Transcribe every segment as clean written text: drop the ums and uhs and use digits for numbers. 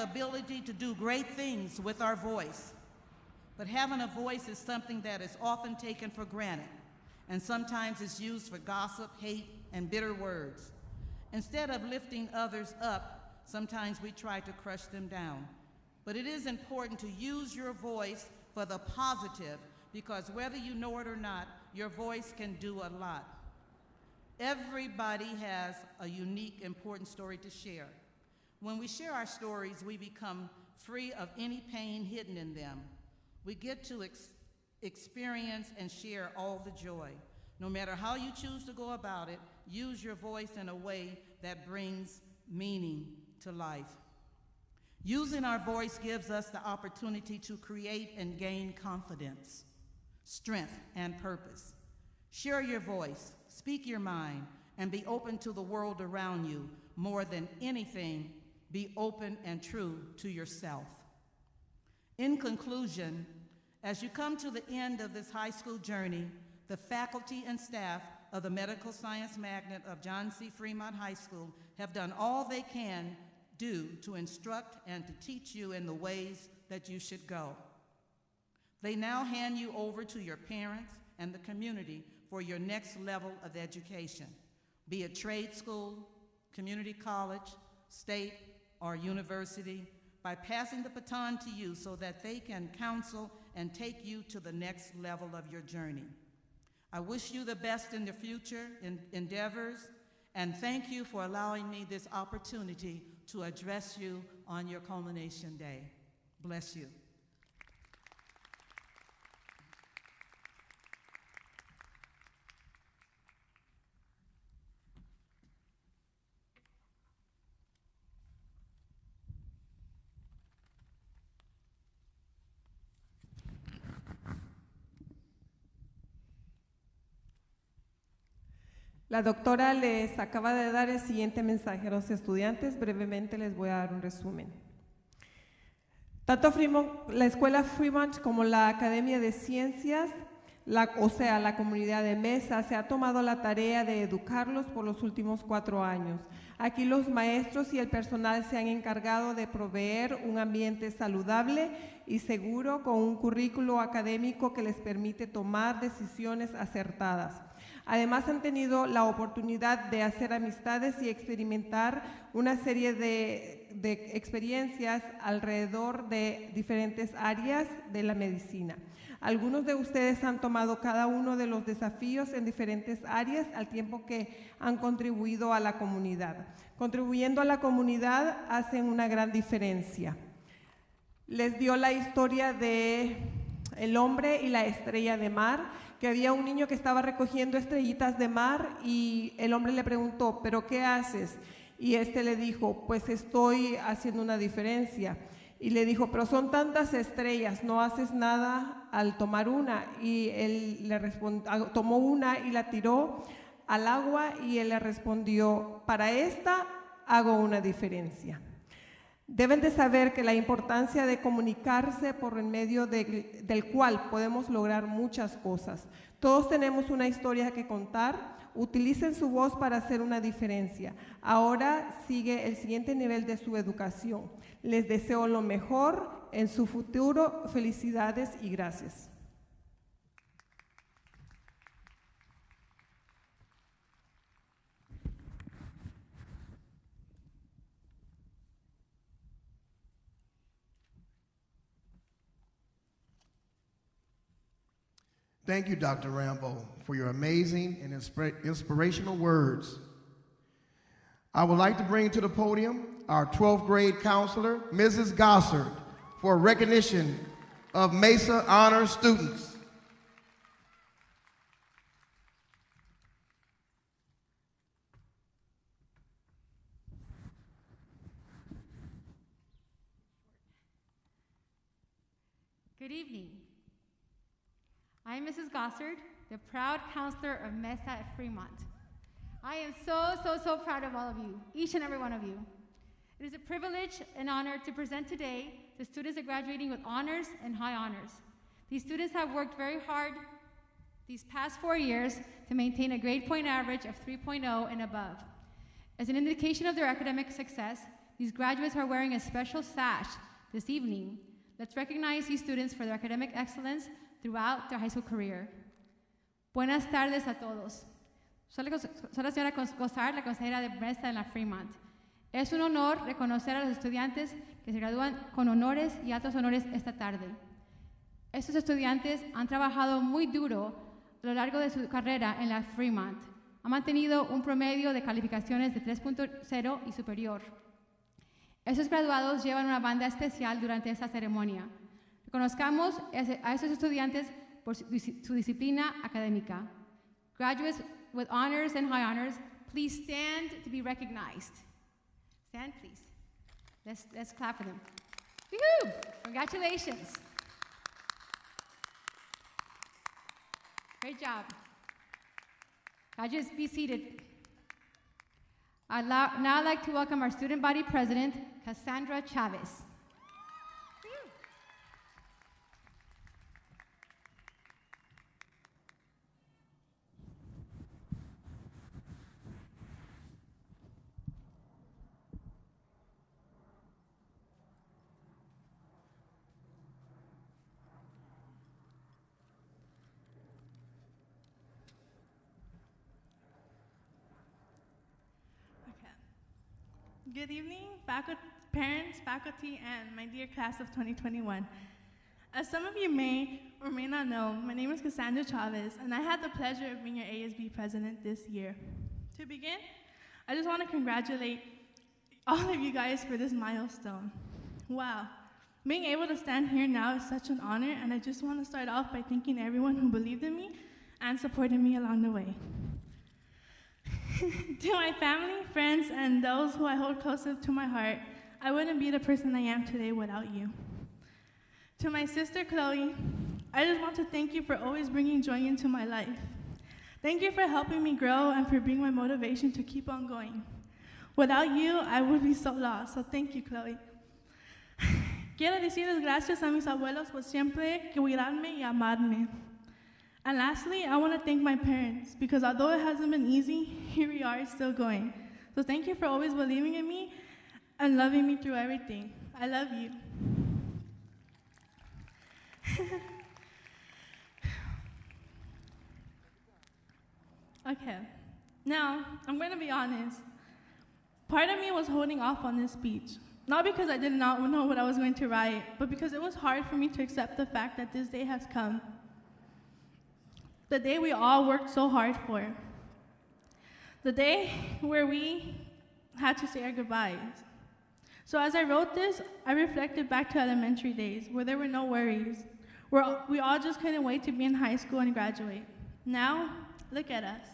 ability to do great things with our voice. But having a voice is something that is often taken for granted, and sometimes it's used for gossip, hate, and bitter words. Instead of lifting others up, sometimes we try to crush them down. But it is important to use your voice for the positive, because whether you know it or not, your voice can do a lot. Everybody has a unique, important story to share. When we share our stories, we become free of any pain hidden in them. We get to experience and share all the joy. No matter how you choose to go about it, use your voice in a way that brings meaning to life. Using our voice gives us the opportunity to create and gain confidence, strength, and purpose. Share your voice, speak your mind, and be open to the world around you. More than anything, be open and true to yourself. In conclusion, as you come to the end of this high school journey, the faculty and staff of the Medical Science Magnet of John C. Fremont High School have done all they can do to instruct and to teach you in the ways that you should go. They now hand you over to your parents and the community for your next level of education, be it trade school, community college, state, or university, by passing the baton to you so that they can counsel and take you to the next level of your journey. I wish you the best in the future endeavors, and thank you for allowing me this opportunity to address you on your culmination day. Bless you. La doctora les acaba de dar el siguiente mensaje a los estudiantes. Brevemente les voy a dar un resumen. Tanto la Escuela Fremont como la Academia de Ciencias, la comunidad de MESA, se ha tomado la tarea de educarlos por los últimos 4 años. Aquí los maestros y el personal se han encargado de proveer un ambiente saludable y seguro con un currículo académico que les permite tomar decisiones acertadas. Además, han tenido la oportunidad de hacer amistades y experimentar una serie de experiencias alrededor de diferentes áreas de la medicina. Algunos de ustedes han tomado cada uno de los desafíos en diferentes áreas al tiempo que han contribuido a la comunidad. Contribuyendo a la comunidad hacen una gran diferencia. Les dio la historia de el hombre y la estrella de mar, que había un niño que estaba recogiendo estrellitas de mar y el hombre le preguntó, ¿pero qué haces? Y este le dijo, pues estoy haciendo una diferencia. Y le dijo, pero son tantas estrellas, no haces nada al tomar una. Y él le tomó una y la tiró al agua y él le respondió, para esta hago una diferencia. Deben de saber que la importancia de comunicarse por el medio del cual podemos lograr muchas cosas. Todos tenemos una historia que contar. Utilicen su voz para hacer una diferencia. Ahora sigue el siguiente nivel de su educación. Les deseo lo mejor en su futuro. Felicidades y gracias. Thank you, Dr. Rambo, for your amazing and inspirational words. I would like to bring to the podium our 12th grade counselor, Mrs. Gossard, for recognition of MESA honor students. Good evening. I'm Mrs. Gossard, the proud counselor of MESA at Fremont. I am so proud of all of you, each and every one of you. It is a privilege and honor to present today the students that are graduating with honors and high honors. These students have worked very hard these past 4 years to maintain a grade point average of 3.0 and above. As an indication of their academic success, these graduates are wearing a special sash this evening. Let's recognize these students for their academic excellence throughout their high school career. Buenas tardes a todos. Soy la señora Gozar, la consejera de MESA en la Fremont. Es un honor reconocer a los estudiantes que se gradúan con honores y altos honores esta tarde. Estos estudiantes han trabajado muy duro a lo largo de su carrera en la Fremont. Han mantenido un promedio de calificaciones de 3.0 y superior. Estos graduados llevan una banda especial durante esta ceremonia. Reconozcamos a estos estudiantes por su disciplina académica. Graduates with honors and high honors, please stand to be recognized. Stand, please. Let's clap for them. Woohoo! Congratulations. Great job. Graduates, be seated. I'd now like to welcome our student body president, Cassandra Chavez. Good evening, parents, faculty, and my dear class of 2021. As some of you may or may not know, my name is Cassandra Chavez, and I had the pleasure of being your ASB president this year. To begin, I just want to congratulate all of you guys for this milestone. Wow, being able to stand here now is such an honor, and I just want to start off by thanking everyone who believed in me and supported me along the way. To my family, friends, and those who I hold closest to my heart, I wouldn't be the person I am today without you. To my sister, Chloe, I just want to thank you for always bringing joy into my life. Thank you for helping me grow and for being my motivation to keep on going. Without you, I would be so lost, so thank you, Chloe. Quiero decirles gracias a mis abuelos por siempre cuidarme y amarme. And lastly, I want to thank my parents, because although it hasn't been easy, here we are still going. So thank you for always believing in me and loving me through everything. I love you. Okay, now I'm going to be honest. Part of me was holding off on this speech, not because I did not know what I was going to write, but because it was hard for me to accept the fact that this day has come. The day we all worked so hard for. The day where we had to say our goodbyes. So as I wrote this, I reflected back to elementary days where there were no worries, where we all just couldn't wait to be in high school and graduate. Now, look at us.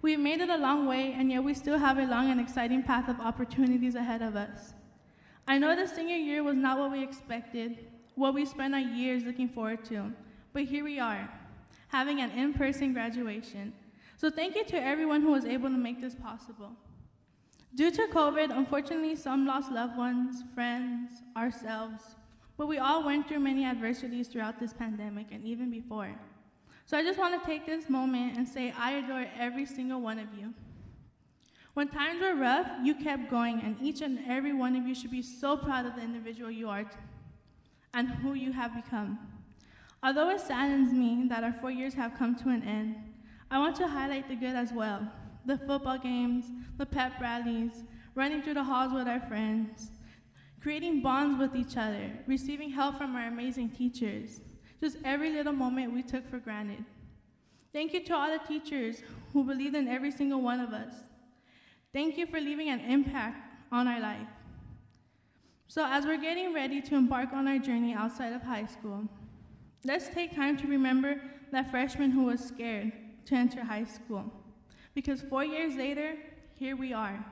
We've made it a long way, and yet we still have a long and exciting path of opportunities ahead of us. I know the senior year was not what we expected, what we spent our years looking forward to. But here we are, having an in-person graduation. So thank you to everyone who was able to make this possible. Due to COVID, unfortunately, some lost loved ones, friends, ourselves, but we all went through many adversities throughout this pandemic and even before. So I just want to take this moment and say I adore every single one of you. When times were rough, you kept going, and each and every one of you should be so proud of the individual you are and who you have become. Although it saddens me that our 4 years have come to an end, I want to highlight the good as well. The football games, the pep rallies, running through the halls with our friends, creating bonds with each other, receiving help from our amazing teachers, just every little moment we took for granted. Thank you to all the teachers who believed in every single one of us. Thank you for leaving an impact on our life. So as we're getting ready to embark on our journey outside of high school, let's take time to remember that freshman who was scared to enter high school. Because 4 years later, here we are.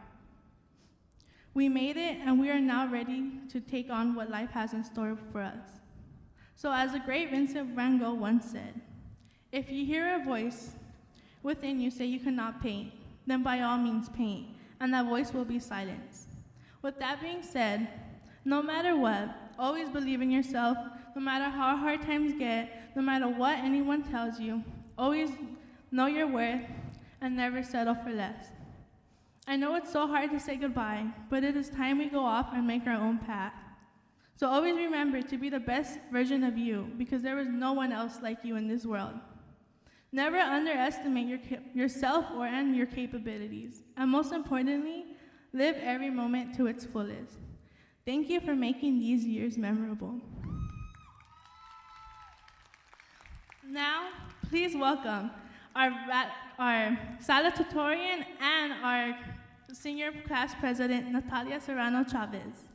We made it, and we are now ready to take on what life has in store for us. So as the great Vincent Van Gogh once said, if you hear a voice within you say you cannot paint, then by all means paint, and that voice will be silenced. With that being said, no matter what, always believe in yourself. No matter how hard times get, no matter what anyone tells you, always know your worth and never settle for less. I know it's so hard to say goodbye, but it is time we go off and make our own path. So always remember to be the best version of you, because there is no one else like you in this world. Never underestimate yourself and your capabilities. And most importantly, live every moment to its fullest. Thank you for making these years memorable. Now, please welcome our salutatorian and our senior class president, Natalia Serrano Chavez.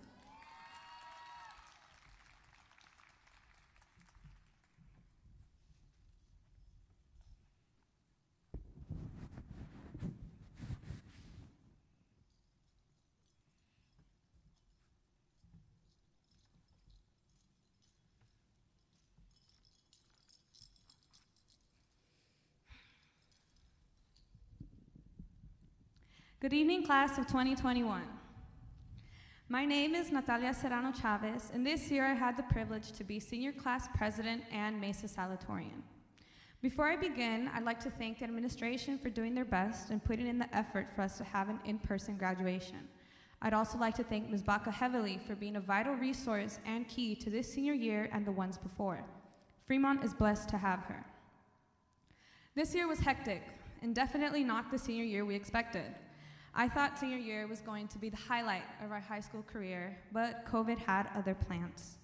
Good evening, class of 2021. My name is Natalia Serrano Chavez, and this year I had the privilege to be senior class president and MESA salutatorian. Before I begin, I'd like to thank the administration for doing their best and putting in the effort for us to have an in-person graduation. I'd also like to thank Ms. Baca heavily for being a vital resource and key to this senior year and the ones before. Fremont is blessed to have her. This year was hectic, and definitely not the senior year we expected. I thought senior year was going to be the highlight of our high school career, but COVID had other plans.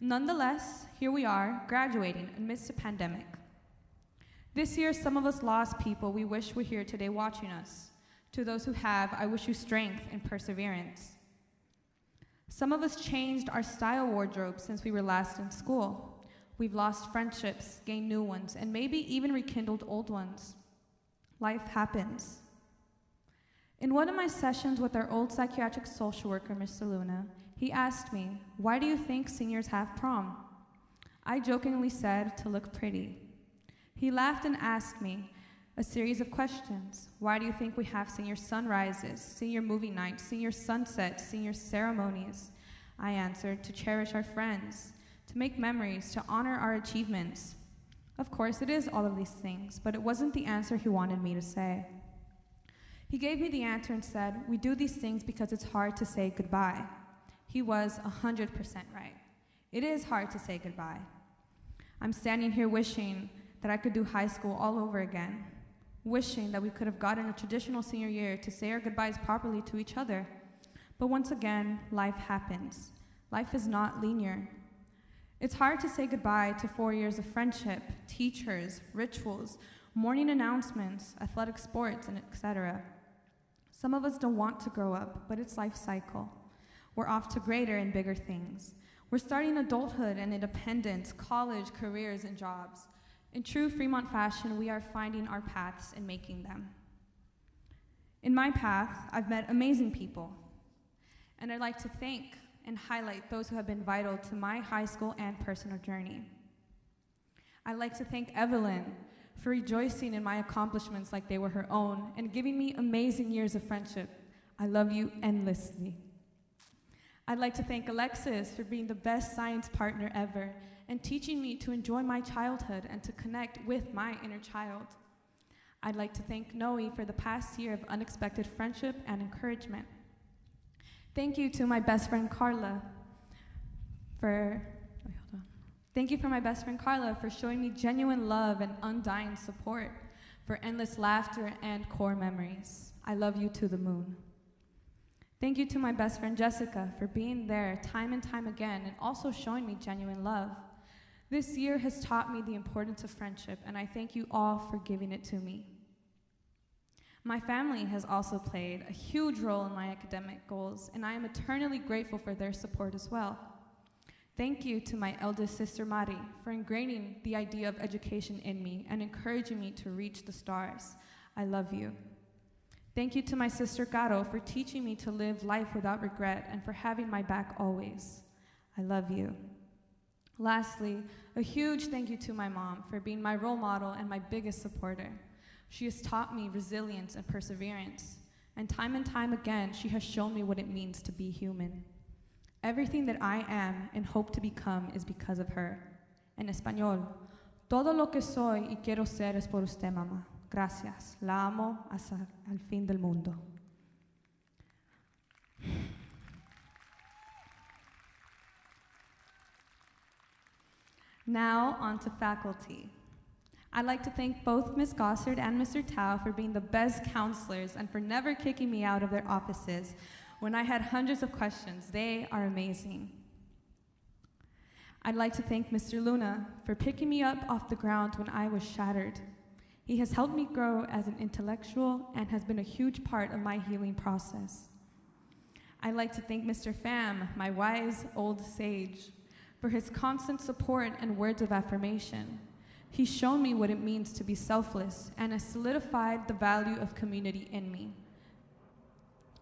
Nonetheless, here we are, graduating amidst a pandemic. This year, some of us lost people we wish were here today watching us. To those who have, I wish you strength and perseverance. Some of us changed our style wardrobe since we were last in school. We've lost friendships, gained new ones, and maybe even rekindled old ones. Life happens. In one of my sessions with our old psychiatric social worker, Mr. Luna, he asked me, "Why do you think seniors have prom?" I jokingly said, "To look pretty." He laughed and asked me a series of questions. Why do you think we have senior sunrises, senior movie nights, senior sunsets, senior ceremonies? I answered, to cherish our friends, to make memories, to honor our achievements. Of course, it is all of these things, but it wasn't the answer he wanted me to say. He gave me the answer and said, "We do these things because it's hard to say goodbye." He was 100% right. It is hard to say goodbye. I'm standing here wishing that I could do high school all over again, wishing that we could have gotten a traditional senior year to say our goodbyes properly to each other. But once again, life happens. Life is not linear. It's hard to say goodbye to 4 years of friendship, teachers, rituals, morning announcements, athletic sports, and etc. Some of us don't want to grow up, but it's life cycle. We're off to greater and bigger things. We're starting adulthood and independence, college, careers, and jobs. In true Fremont fashion, we are finding our paths and making them. In my path, I've met amazing people, and I'd like to thank and highlight those who have been vital to my high school and personal journey. I'd like to thank Evelyn for rejoicing in my accomplishments like they were her own and giving me amazing years of friendship. I love you endlessly. I'd like to thank Alexis for being the best science partner ever and teaching me to enjoy my childhood and to connect with my inner child. I'd like to thank Noe for the past year of unexpected friendship and encouragement. Thank you to my best friend Carla for Thank you for my best friend Carla for showing me genuine love and undying support, for endless laughter and core memories. I love you to the moon. Thank you to my best friend Jessica for being there time and time again and also showing me genuine love. This year has taught me the importance of friendship, and I thank you all for giving it to me. My family has also played a huge role in my academic goals, and I am eternally grateful for their support as well. Thank you to my eldest sister, Mari, for ingraining the idea of education in me and encouraging me to reach the stars. I love you. Thank you to my sister, Caro, for teaching me to live life without regret and for having my back always. I love you. Lastly, a huge thank you to my mom for being my role model and my biggest supporter. She has taught me resilience and perseverance, and time again, she has shown me what it means to be human. Everything that I am and hope to become is because of her. En español, todo lo que soy y quiero ser es por usted, mamá. Gracias. La amo hasta el fin del mundo. Now on to faculty. I'd like to thank both Ms. Gossard and Mr. Tao for being the best counselors and for never kicking me out of their offices when I had hundreds of questions. They are amazing. I'd like to thank Mr. Luna for picking me up off the ground when I was shattered. He has helped me grow as an intellectual and has been a huge part of my healing process. I'd like to thank Mr. Pham, my wise old sage, for his constant support and words of affirmation. He's shown me what it means to be selfless and has solidified the value of community in me.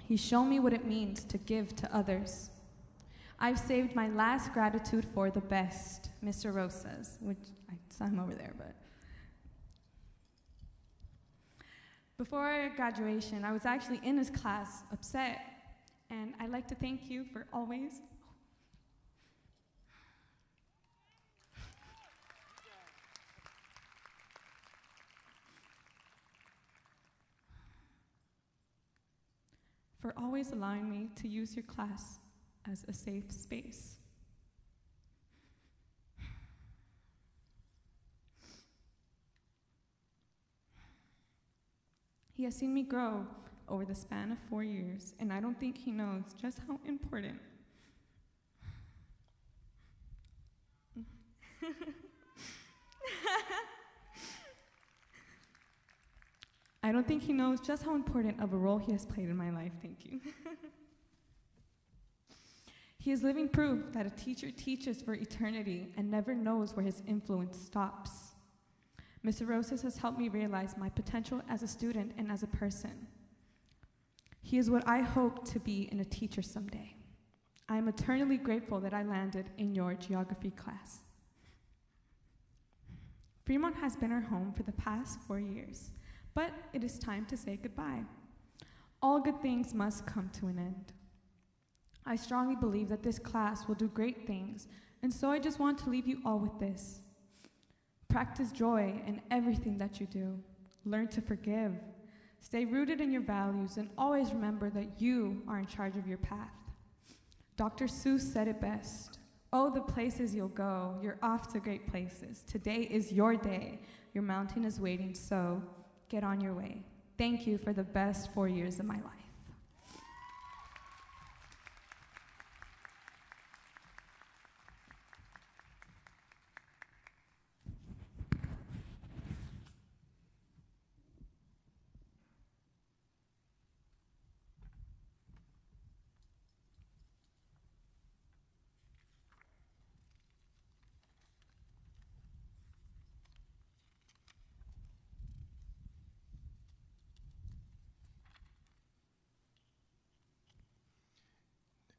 He's shown me what it means to give to others. I've saved my last gratitude for the best, Mr. Rosas, which I saw him over there, but. Before graduation, I was actually in his class, upset, and I'd like to thank you for always allowing me to use your class as a safe space. He has seen me grow over the span of 4 years, and I don't think he knows just how important I don't think he knows just how important of a role he has played in my life. Thank you. He is living proof that a teacher teaches for eternity and never knows where his influence stops. Mr. Rosas has helped me realize my potential as a student and as a person. He is what I hope to be in a teacher someday. I am eternally grateful that I landed in your geography class. Fremont has been our home for the past 4 years, but it is time to say goodbye. All good things must come to an end. I strongly believe that this class will do great things, and so I just want to leave you all with this. Practice joy in everything that you do. Learn to forgive. Stay rooted in your values, and always remember that you are in charge of your path. Dr. Seuss said it best. Oh, the places you'll go. You're off to great places. Today is your day. Your mountain is waiting, so get on your way. Thank you for the best 4 years of my life.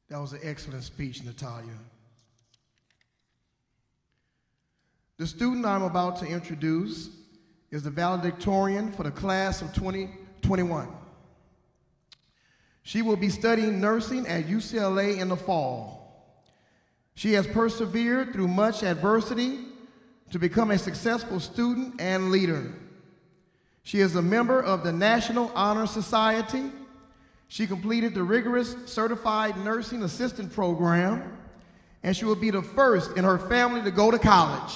That was an excellent speech, Natalia. The student I'm about to introduce is the valedictorian for the class of 2021. She will be studying nursing at UCLA in the fall. She has persevered through much adversity to become a successful student and leader. She is a member of the National Honor Society. She completed the rigorous Certified Nursing Assistant program, and she will be the first in her family to go to college.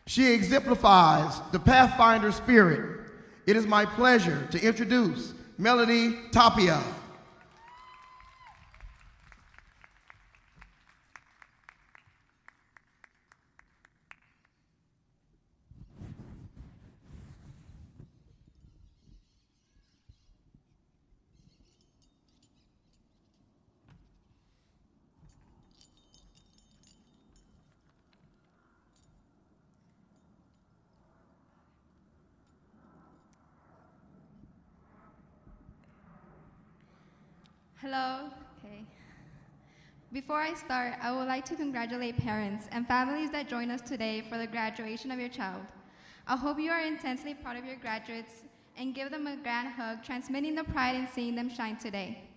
She exemplifies the Pathfinder spirit. It is my pleasure to introduce Melody Tapia. Hello. Okay. Before I start, I would like to congratulate parents and families that join us today for the graduation of your child. I hope you are intensely proud of your graduates and give them a grand hug, transmitting the pride in seeing them shine today.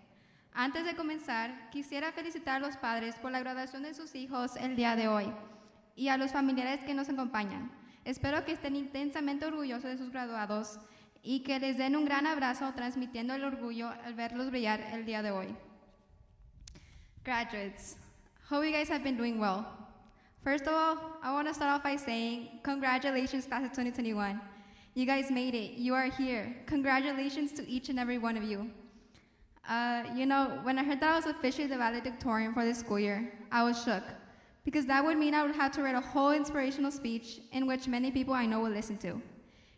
Antes de comenzar, quisiera felicitar a los padres por la graduación de sus hijos el día de hoy y a los familiares que nos acompañan. Espero que estén intensamente orgullosos de sus graduados y que les den un gran abrazo transmitiendo el orgullo al verlos brillar el día de hoy. Graduates, hope you guys have been doing well. First of all, I want to start off by saying congratulations, class of 2021. You guys made it. You are here. Congratulations to each and every one of you. When I heard that I was officially the valedictorian for this school year, I was shook, because that would mean I would have to write a whole inspirational speech in which many people I know would listen to.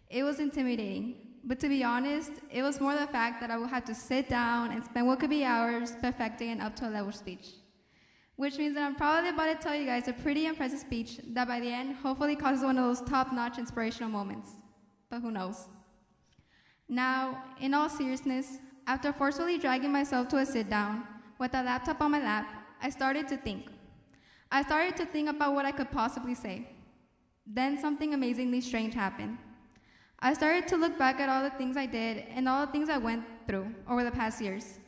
It was intimidating, but to be honest, it was more the fact that I would have to sit down and spend what could be hours perfecting an up-to-a-level speech. Which means that I'm probably about to tell you guys a pretty impressive speech that by the end hopefully causes one of those top-notch inspirational moments. But who knows? Now, in all seriousness, after forcefully dragging myself to a sit-down with a laptop on my lap, I started to think. I started to think about what I could possibly say. Then something amazingly strange happened. I started to look back at all the things I did and all the things I went through over the past years.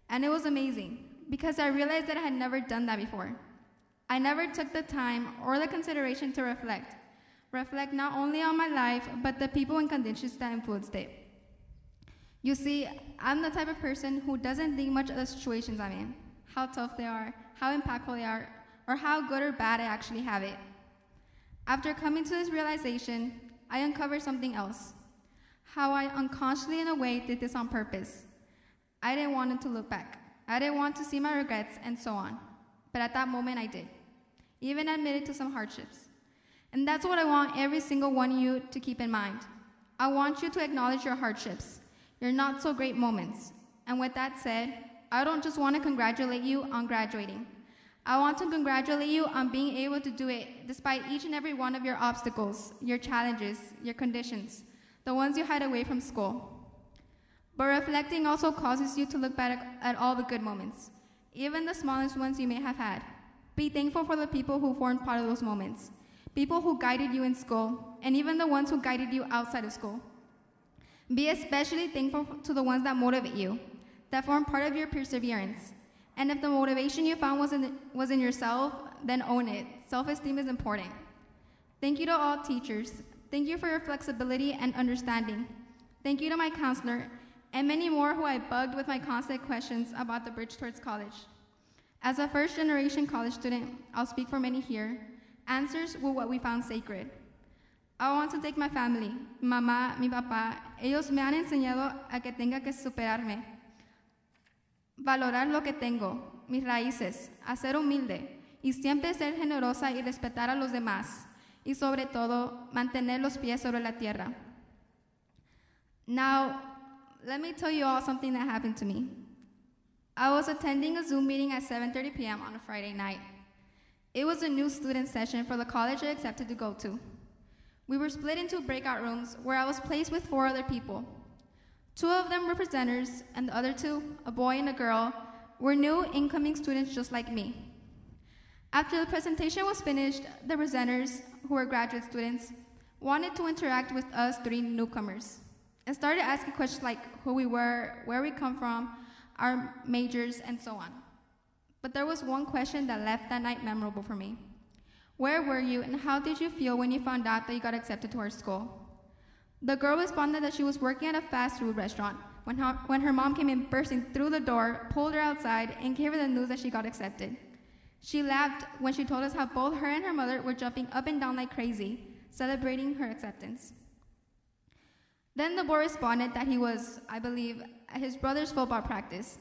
And it was amazing, because I realized that I had never done that before. I never took the time or the consideration to reflect not only on my life, but the people and conditions that influenced it. You see, I'm the type of person who doesn't think much of the situations I'm in, how tough they are, how impactful they are, or how good or bad I actually have it. After coming to this realization, I uncovered something else, how I unconsciously in a way did this on purpose. I didn't want it to look back. I didn't want to see my regrets and so on. But at that moment I did, even admitted to some hardships. And that's what I want every single one of you to keep in mind. I want you to acknowledge your hardships, your not so great moments. And with that said, I don't just want to congratulate you on graduating. I want to congratulate you on being able to do it despite each and every one of your obstacles, your challenges, your conditions, the ones you hide away from school. But reflecting also causes you to look back at all the good moments, even the smallest ones you may have had. Be thankful for the people who formed part of those moments, people who guided you in school, and even the ones who guided you outside of school. Be especially thankful to the ones that motivate you, that form part of your perseverance. And if the motivation you found was in yourself, then own it. Self-esteem is important. Thank you to all teachers. Thank you for your flexibility and understanding. Thank you to my counselor, and many more who I bugged with my constant questions about the bridge towards college. As a first-generation college student, I'll speak for many here, answers were what we found sacred. I want to thank my family, mi mamá, mi papá. Ellos me han enseñado a que tenga que superarme, valorar lo que tengo, mis raíces, a ser humilde y siempre ser generosa y respetar a los demás, y sobre todo, mantener los pies sobre la tierra. Now, let me tell you all something that happened to me. I was attending a Zoom meeting at 7:30 p.m. on a Friday night. It was a new student session for the college I accepted to go to. We were split into breakout rooms where I was placed with 4 other people. 2 of them were presenters, and the other 2, a boy and a girl, were new incoming students just like me. After the presentation was finished, the presenters, who were graduate students, wanted to interact with us 3 newcomers and started asking questions like who we were, where we come from, our majors, and so on. But there was one question that left that night memorable for me. Where were you, and how did you feel when you found out that you got accepted to our school? The girl responded that she was working at a fast food restaurant when her mom came in bursting through the door, pulled her outside, and gave her the news that she got accepted. She laughed when she told us how both her and her mother were jumping up and down like crazy, celebrating her acceptance. Then the boy responded that he was, I believe, at his brother's football practice.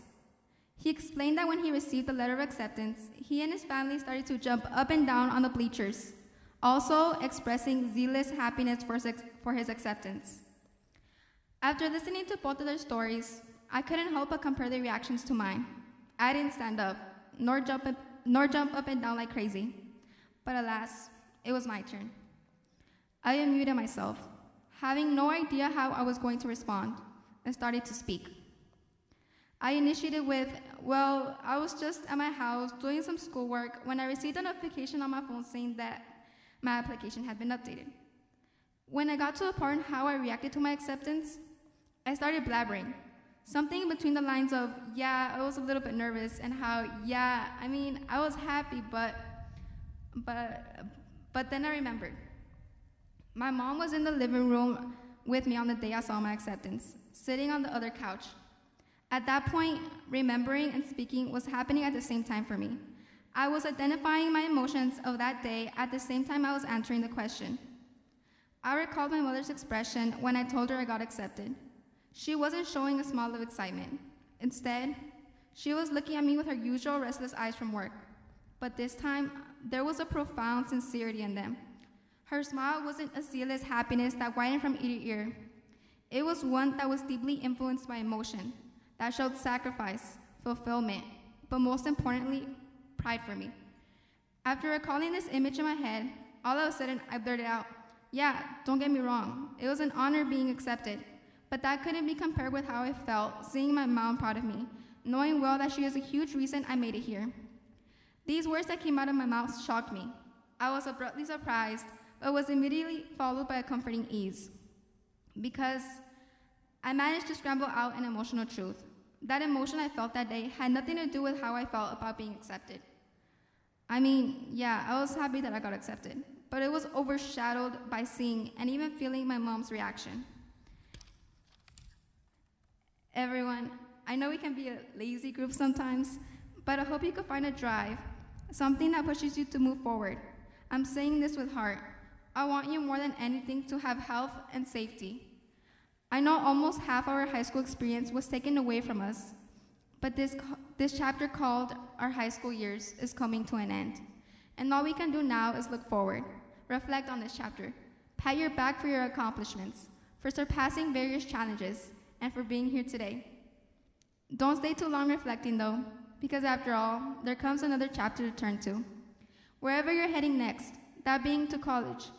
He explained that when he received the letter of acceptance, he and his family started to jump up and down on the bleachers, also expressing zealous happiness for his acceptance. After listening to both of their stories, I couldn't help but compare their reactions to mine. I didn't stand up, nor jump up and down like crazy. But alas, it was my turn. I unmuted myself, having no idea how I was going to respond, and started to speak. I initiated with, well, I was just at my house doing some schoolwork when I received a notification on my phone saying that my application had been updated. When I got to the part on how I reacted to my acceptance, I started blabbering, something between the lines of, yeah, I was a little bit nervous, and how, yeah, I mean, I was happy, but then I remembered. My mom was in the living room with me on the day I saw my acceptance, sitting on the other couch. At that point, remembering and speaking was happening at the same time for me. I was identifying my emotions of that day at the same time I was answering the question. I recalled my mother's expression when I told her I got accepted. She wasn't showing a smile of excitement. Instead, she was looking at me with her usual restless eyes from work. But this time, there was a profound sincerity in them. Her smile wasn't a zealous happiness that widened from ear to ear. It was one that was deeply influenced by emotion, that showed sacrifice, fulfillment, but most importantly, pride for me. After recalling this image in my head, all of a sudden I blurted out, "Yeah, don't get me wrong, it was an honor being accepted, but that couldn't be compared with how I felt seeing my mom proud of me, knowing well that she is a huge reason I made it here." These words that came out of my mouth shocked me. I was abruptly surprised, but was immediately followed by a comforting ease, because I managed to scramble out an emotional truth. That emotion I felt that day had nothing to do with how I felt about being accepted. I mean, yeah, I was happy that I got accepted, but it was overshadowed by seeing and even feeling my mom's reaction. Everyone, I know we can be a lazy group sometimes, but I hope you can find a drive, something that pushes you to move forward. I'm saying this with heart. I want you more than anything to have health and safety. I know almost half our high school experience was taken away from us, but this chapter called our high school years is coming to an end. And all we can do now is look forward, reflect on this chapter, pat your back for your accomplishments, for surpassing various challenges, and for being here today. Don't stay too long reflecting though, because after all, there comes another chapter to turn to. Wherever you're heading next, that being to college,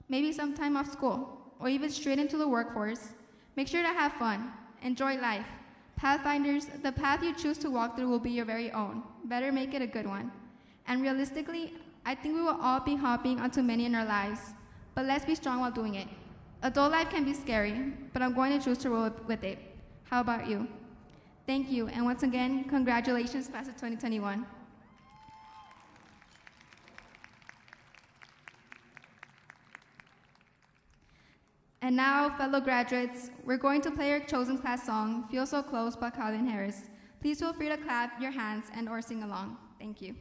maybe some time off school, or even straight into the workforce, make sure to have fun, enjoy life. Pathfinders, the path you choose to walk through will be your very own. Better make it a good one. And realistically, I think we will all be hopping onto many in our lives, but let's be strong while doing it. Adult life can be scary, but I'm going to choose to roll with it. How about you? Thank you, and once again, congratulations, class of 2021. And now, fellow graduates, we're going to play our chosen class song, Feel So Close by Calvin Harris. Please feel free to clap your hands and or sing along. Thank you.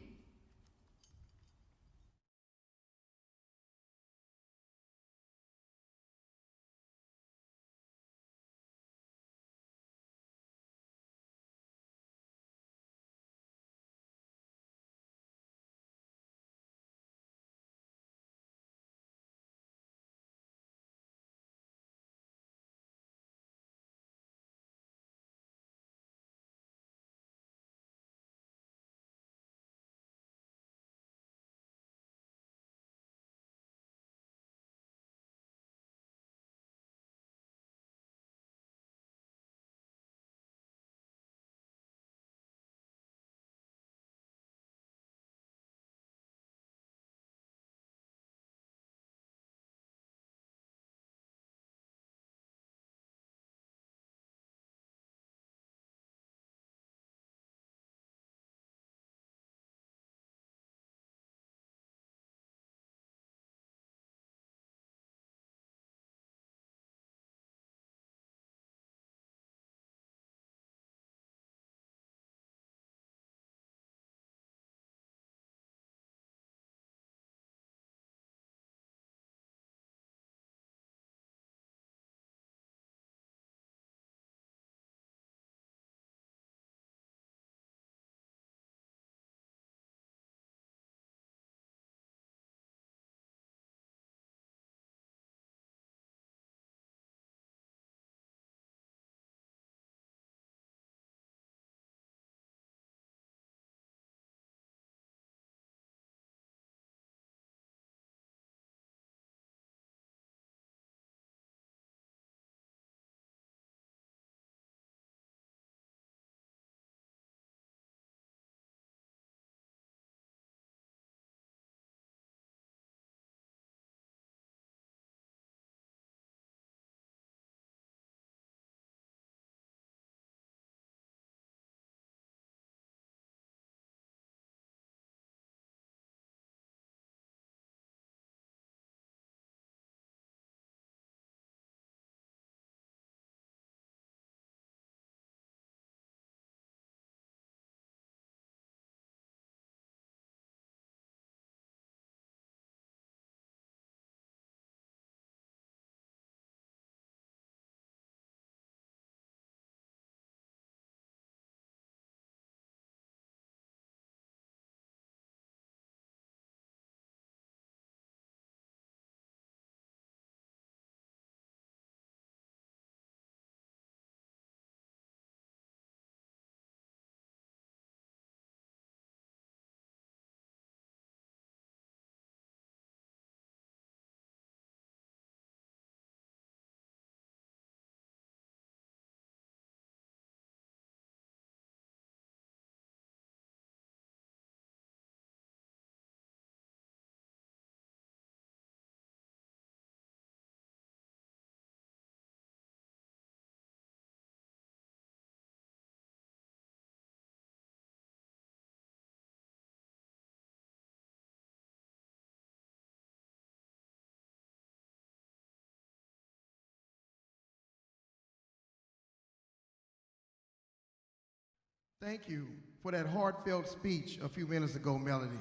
Thank you for that heartfelt speech a few minutes ago, Melody.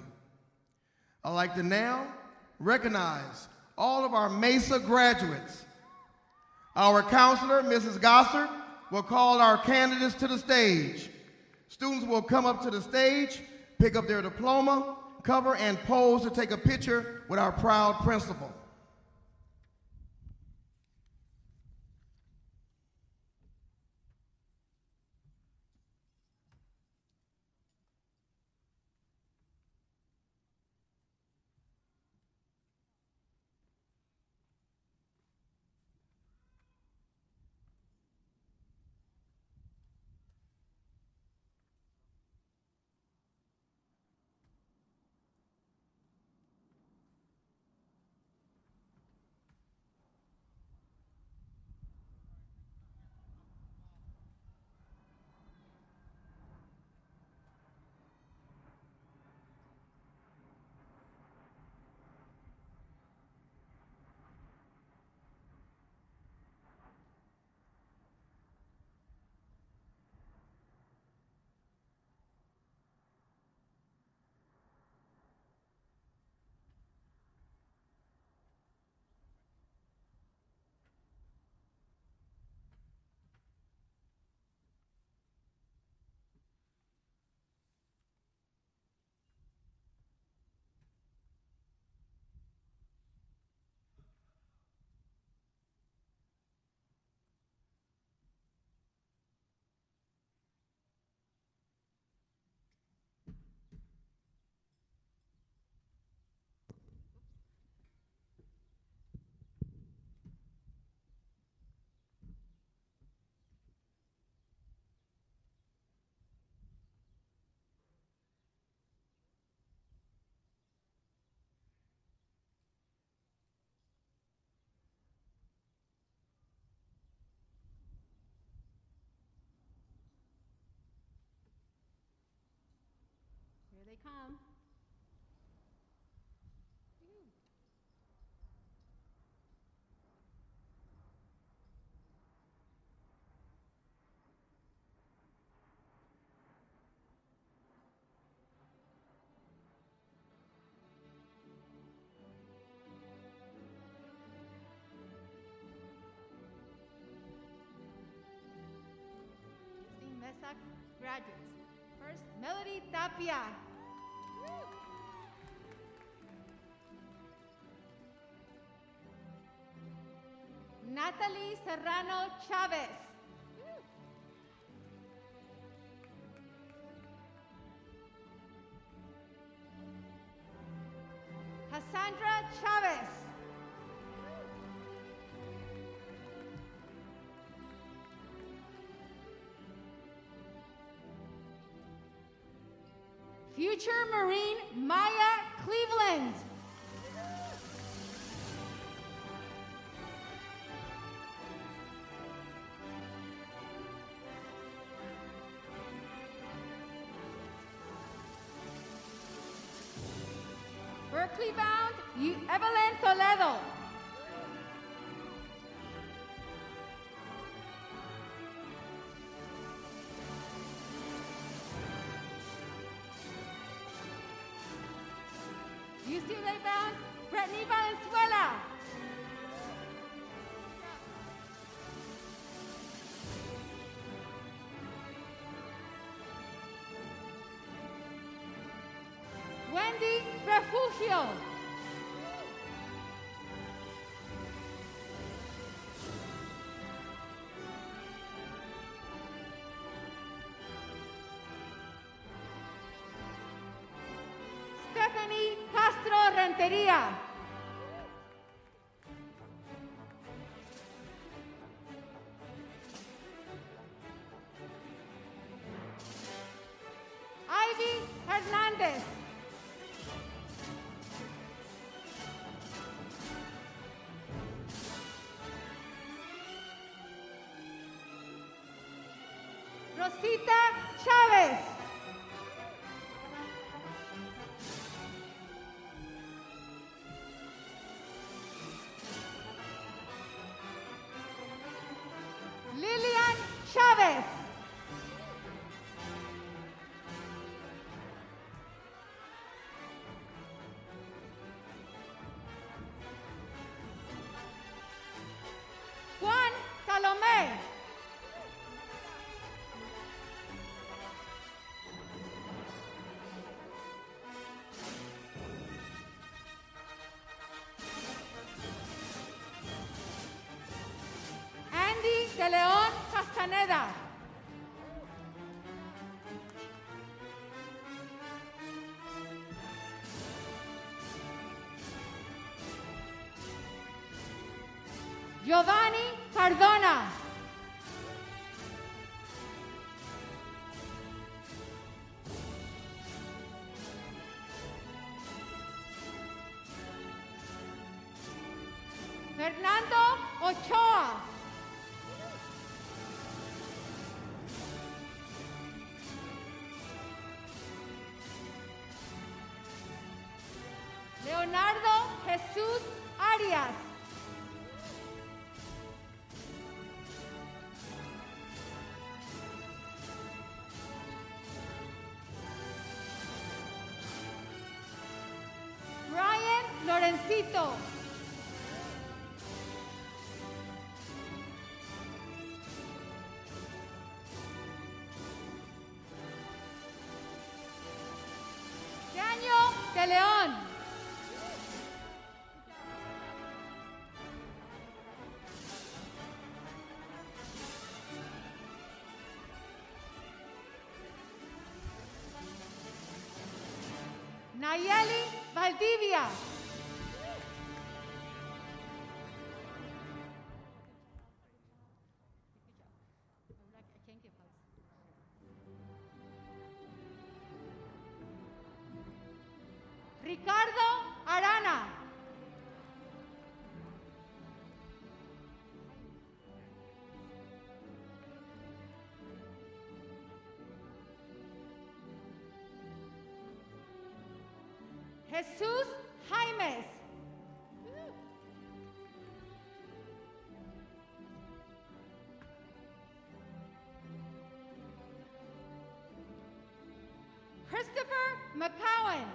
I'd like to now recognize all of our MESA graduates. Our counselor, Mrs. Gossard, will call our candidates to the stage. Students will come up to the stage, pick up their diploma, cover, and pose to take a picture with our proud principal. Here they come. MESA graduates. First, Melody Tapia. Natalie Serrano Chavez. Cassandra Chavez. Future Marine Maya Cleveland. Berkeley bound, Evelyn Toledo. UCLA bound, Brittany Valenzuela. Wendy Refugio. Stephanie Castro Renteria. Ivy Hernandez. Rosita Chavez. Lilian Chavez. de León Castaneda. Giovanni Cardona. Fernando Ochoa. Leonardo Jesús Arias. Brian Lorencito. Daniel de León. Nayeli Valdivia. Ricardo Arana. Jesús Jaimes. Christopher McCowan.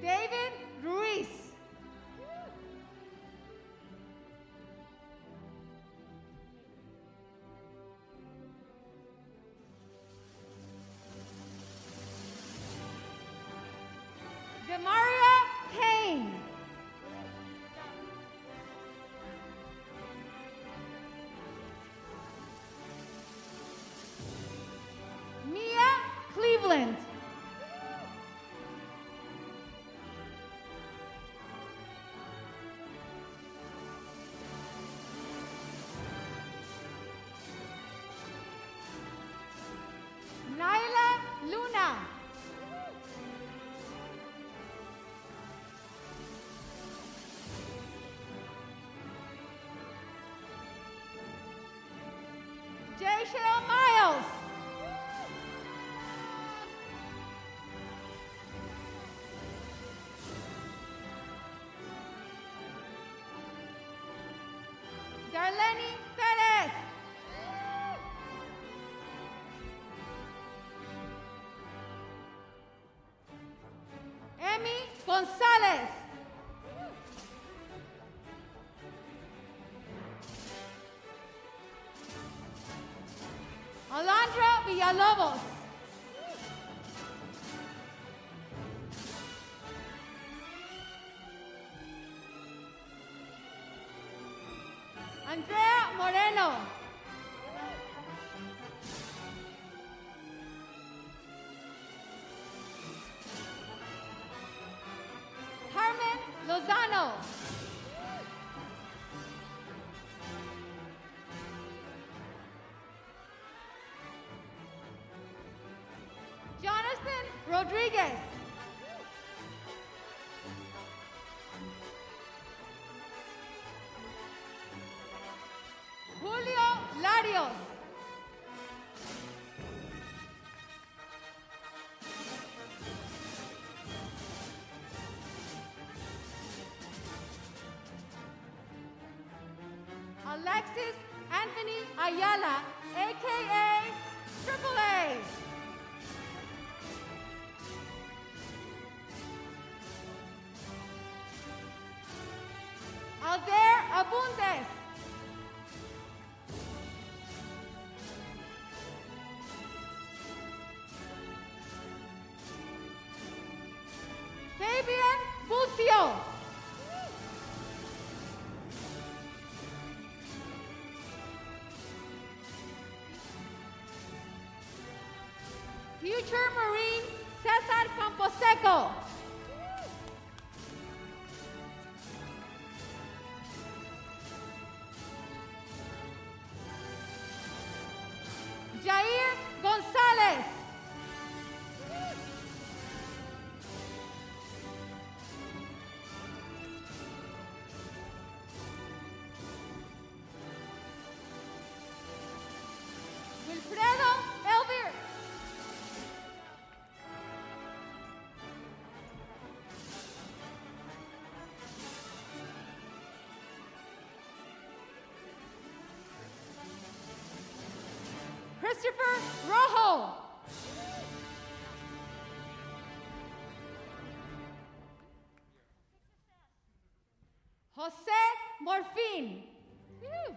David Ruiz. Demaria Kane. Mia Cleveland. Naila Luna. Jayshael Miles. Darlene Perez. Emmy Gonzalez. Alondra Villalobos. Andrea Moreno. Carmen Lozano. Jonathan Rodriguez. Julio Larios. Alexis Anthony Ayala, aka Triple A. Alder Abundes. Future Marine Cesar Camposeco. Jair Gonzalez. Wilfredo Elvir. Christopher Rojo. Jose Morfin. Woo.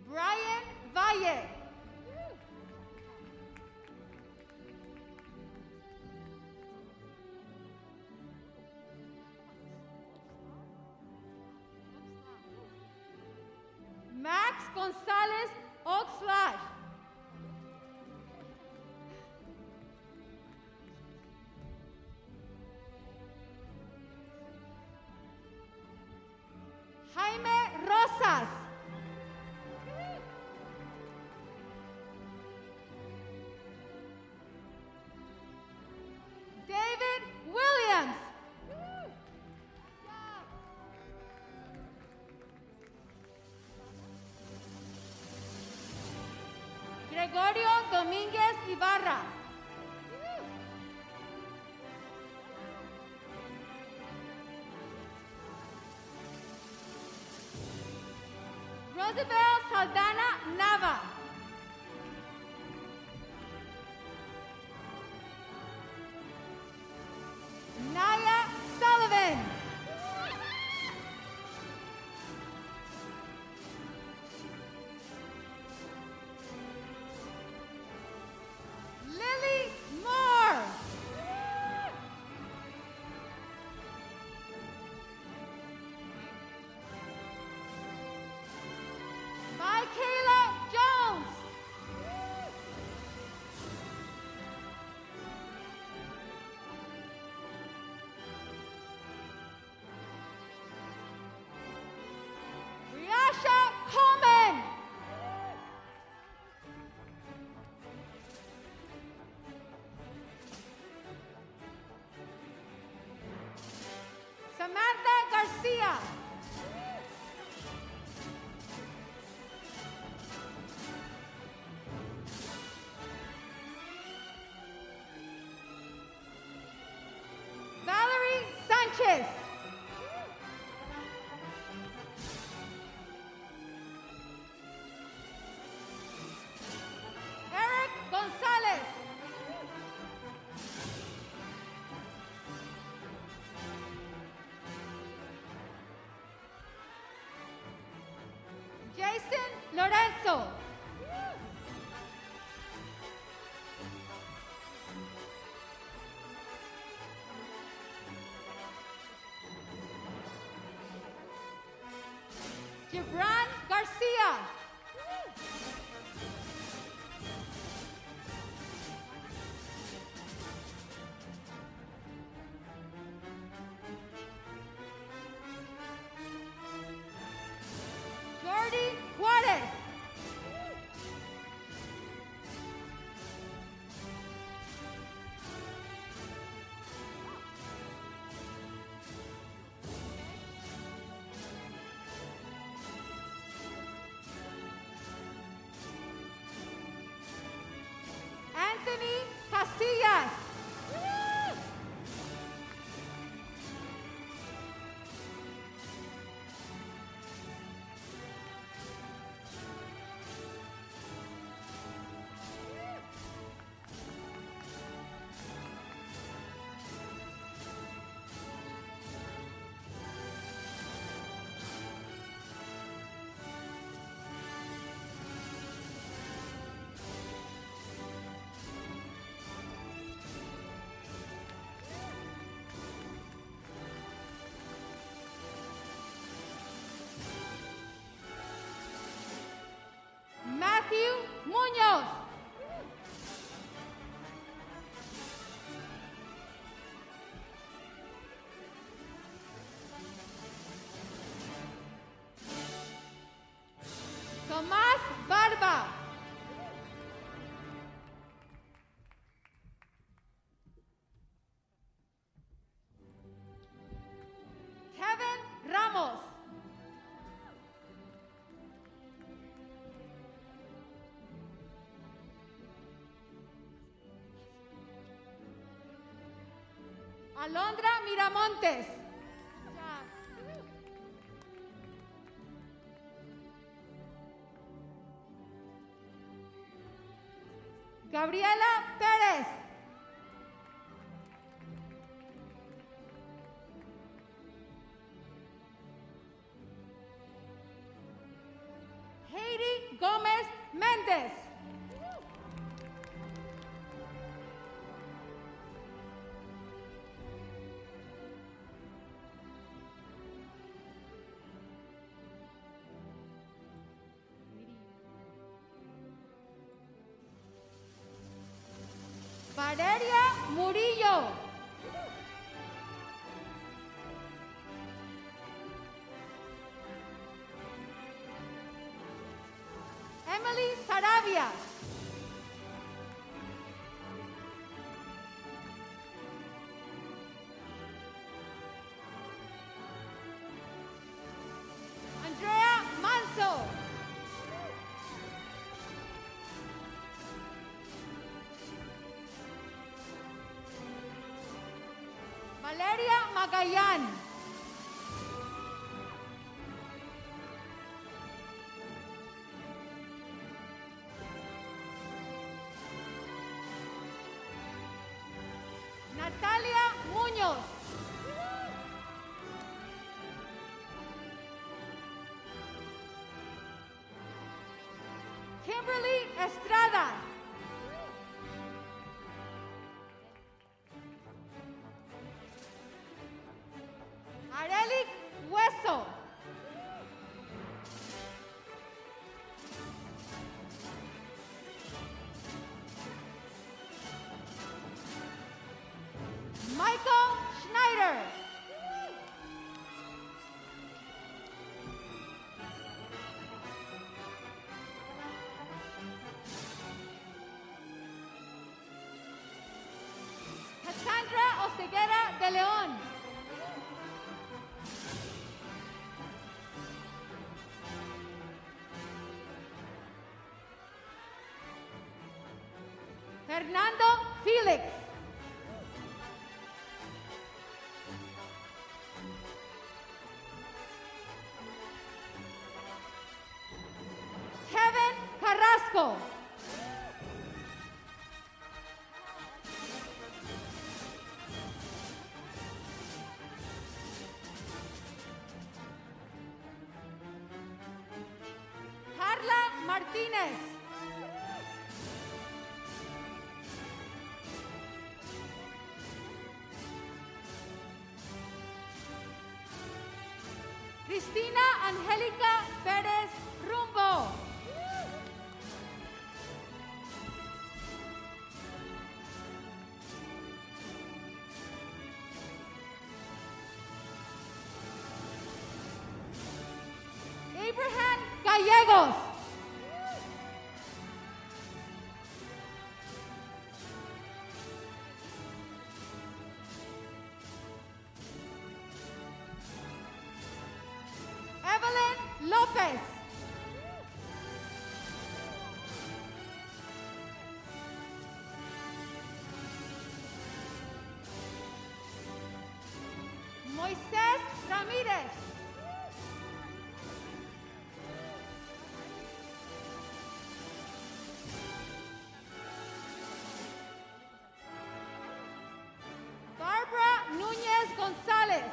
Brian Valle. Max Gonzalez Oxlash. Jaime Rosas. David Williams. Gregorio Domínguez Ibarra. Rosabel Saldana Nava. Naya Sullivan. Lily Moore. Michaela Jones. Riasha Coleman. Samantha Garcia. Valerie Sanchez. Eric Gonzalez. Jason Lorenzo. Gibran Garcia. Jordi Juarez. Anthony Casillas. Ramos. Alondra Miramontes. Gabriela Pérez. Heidi Gómez Méndez. Valeria Murillo. Emily Sarabia. Andrea Manso. Valeria Magallán. Natalia Muñoz. Kimberly Estrada. Arelic Hueso. Michael Schneider. Cassandra Oseguera de León. Fernando Felix. Kevin Carrasco. Carla Martínez. Cristina Angélica Pérez Rumbo. Abraham Gallegos. Evelyn López. Moisés Ramírez. Barbara Núñez González.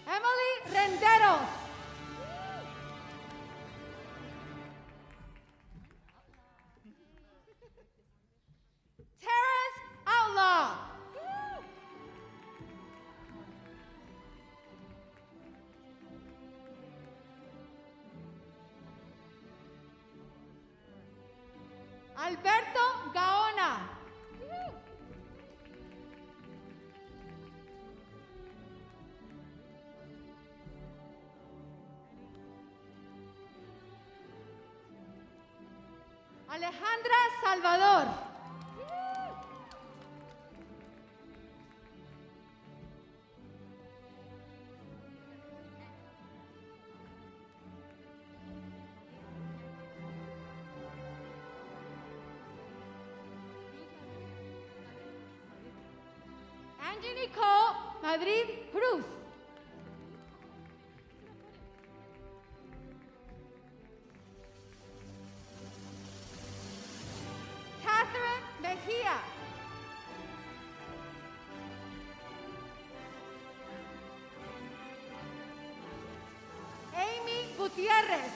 Emily Renderos. Terrence Outlaw. Alberto Gaona. Alejandra Salvador. Angie Nicole Madrid Cruz. Catherine Mejia. Amy Gutierrez.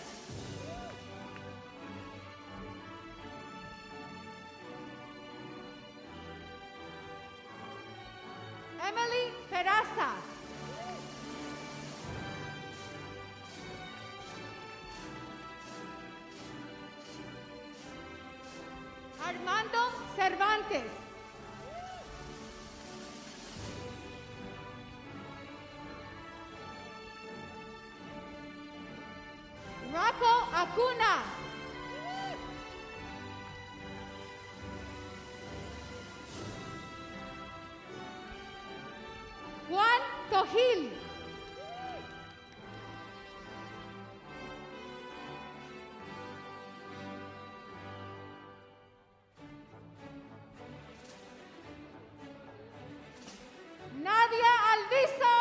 Emily Peraza. Armando Cervantes. Rocco Acuna. Juan Tojil. Nadia Alviso.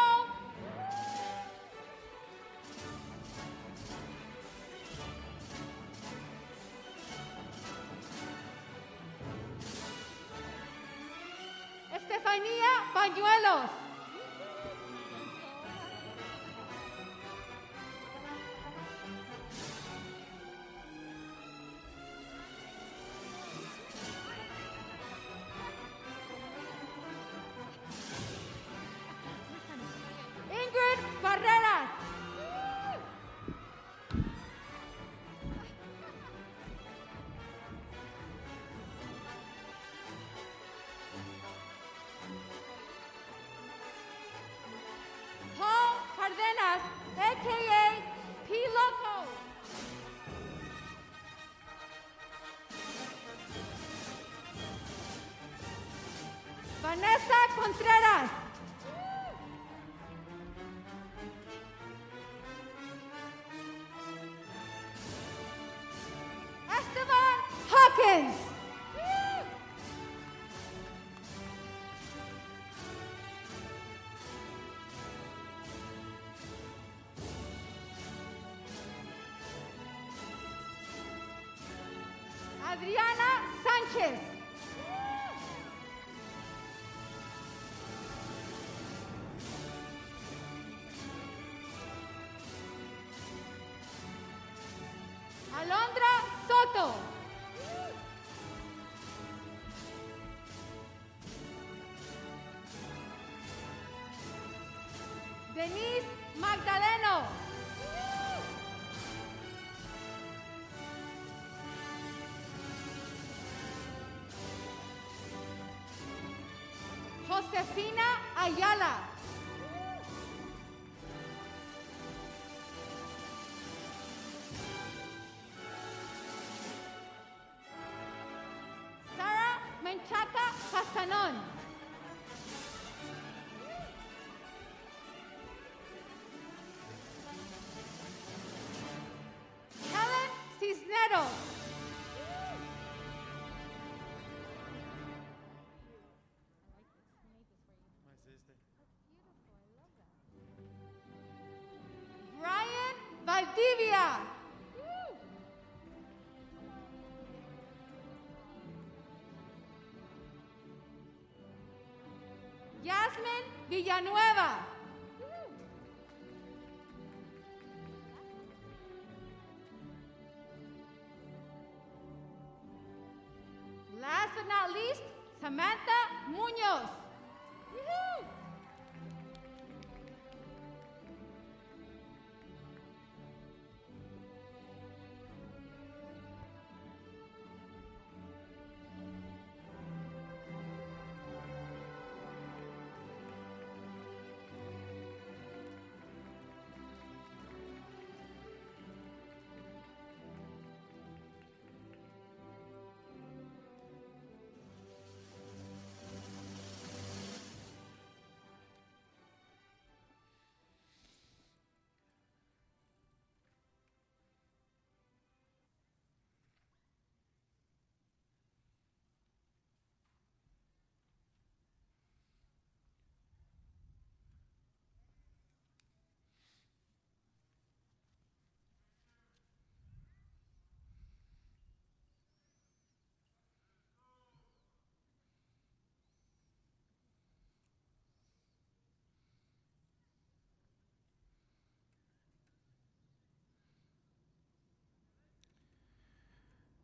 Estefanía Bañuelos. Ingrid Barreras. Paul Cardenas, a.k.a. P. Loco. Vanessa Contreras. Esteban Hawkins. Adriana Sánchez. Alondra Soto. Denise Magdaleno. Josefina Ayala. Sara Menchaca Castanon. Helen Cisneros. Brian Valdivia. Yasmin Villanueva. Last but not least, Samantha Munoz. Woohoo!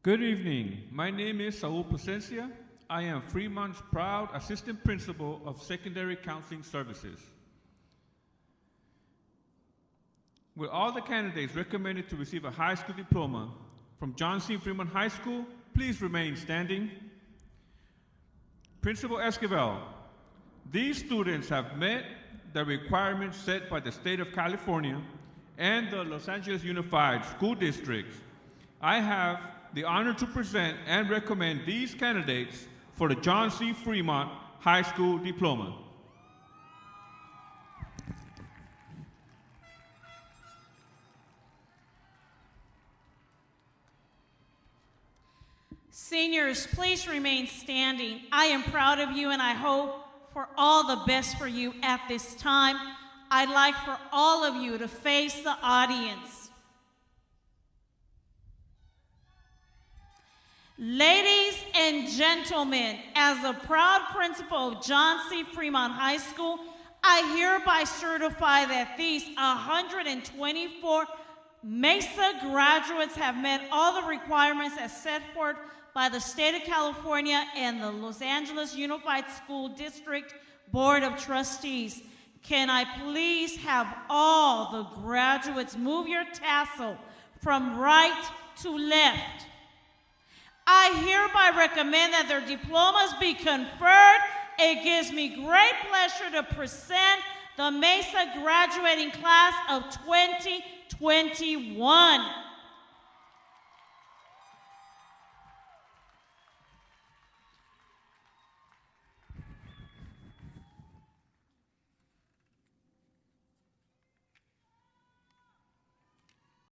Good evening. My name is Saul Placencia. I am Fremont's proud Assistant Principal of Secondary Counseling Services. Will all the candidates recommended to receive a high school diploma from John C. Fremont High School please remain standing? Principal Esquivel, these students have met the requirements set by the state of California and the Los Angeles Unified School Districts. I have the honor to present and recommend these candidates for the John C. Fremont High School Diploma. Seniors, please remain standing. I am proud of you and I hope for all the best for you at this time. I'd like for all of you to face the audience. Ladies and gentlemen, as a proud principal of John C. Fremont High School, I hereby certify that these 124 MESA graduates have met all the requirements as set forth by the state of California and the Los Angeles Unified School District Board of Trustees. Can I please have all the graduates move your tassel from right to left? I hereby recommend that their diplomas be conferred. It gives me great pleasure to present the MESA graduating class of 2021.